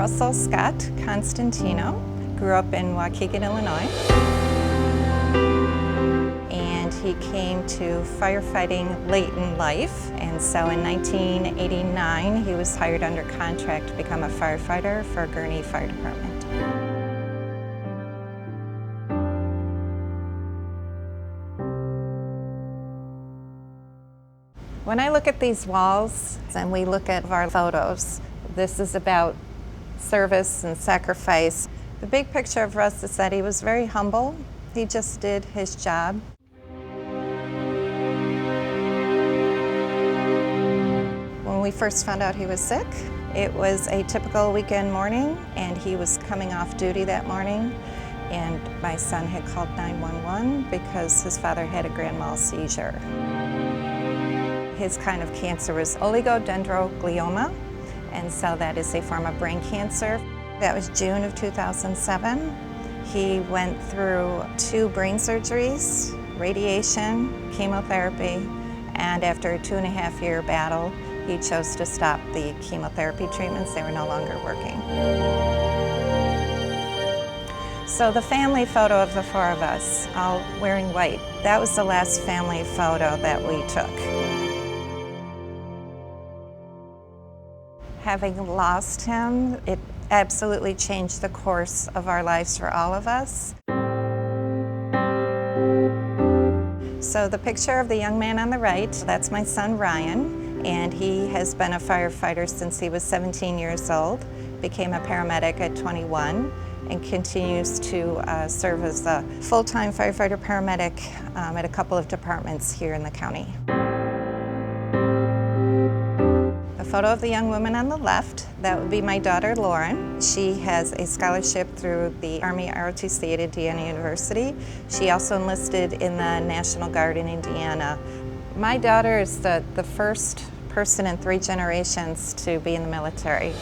Russell Scott Constantino, grew up in Waukegan, Illinois. And he came to firefighting late in life. And so in 1989, he was hired under contract to become a firefighter for Gurnee Fire Department. When I look at these walls and we look at our photos, this is about service and sacrifice. The big picture of Russ is that he was very humble. He just did his job. When we first found out he was sick, it was a typical weekend morning, and he was coming off duty that morning, and my son had called 911 because his father had a grand mal seizure. His kind of cancer was oligodendroglioma, and so that is a form of brain cancer. That was June of 2007. He went through 2 brain surgeries, radiation, chemotherapy, and after a 2.5-year battle, he chose to stop the chemotherapy treatments. They were no longer working. So the family photo of the 4 of us, all wearing white, that was the last family photo that we took. Having lost him, it absolutely changed the course of our lives for all of us. So the picture of the young man on the right, that's my son Ryan, and he has been a firefighter since he was 17 years old, became a paramedic at 21, and continues to serve as a full-time firefighter paramedic at a couple of departments here in the county. The photo of the young woman on the left, that would be my daughter Lauren. She has a scholarship through the Army ROTC at Indiana University. She also enlisted in the National Guard in Indiana. My daughter is the first person in 3 generations to be in the military.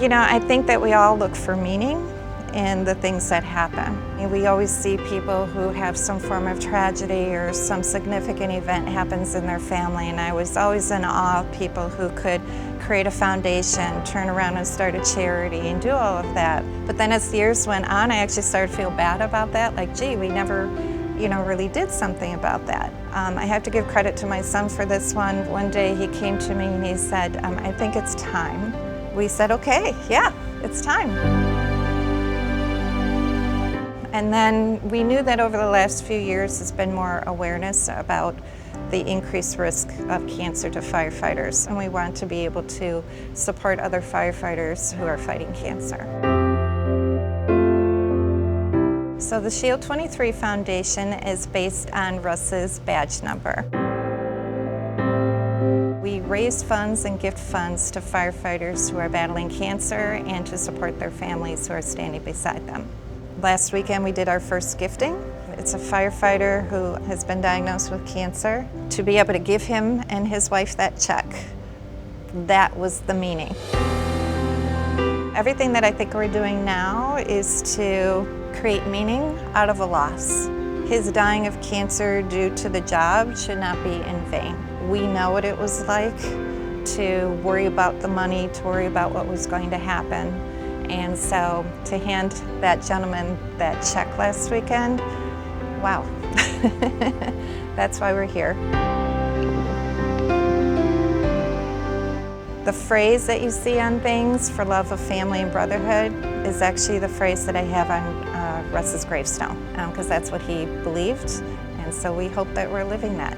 You know, I think that we all look for meaning in the things that happen. We always see people who have some form of tragedy or some significant event happens in their family, and I was always in awe of people who could create a foundation, turn around and start a charity and do all of that. But then as the years went on, I actually started to feel bad about that, like, gee, we never really did something about that. I have to give credit to my son for this one. One day he came to me and he said, I think it's time. We said, okay, yeah, it's time. And then we knew that over the last few years there's been more awareness about the increased risk of cancer to firefighters, and we want to be able to support other firefighters who are fighting cancer. So the Shield 23 Foundation is based on Russ's badge number. We raise funds and gift funds to firefighters who are battling cancer and to support their families who are standing beside them. Last weekend we did our first gifting. It's a firefighter who has been diagnosed with cancer. To be able to give him and his wife that check, that was the meaning. Everything that I think we're doing now is to create meaning out of a loss. His dying of cancer due to the job should not be in vain. We know what it was like to worry about the money, to worry about what was going to happen. And so to hand that gentleman that check last weekend, wow, that's why we're here. The phrase that you see on things, for love of family and brotherhood, is actually the phrase that I have on Russ's gravestone, because that's what he believed, and so we hope that we're living that.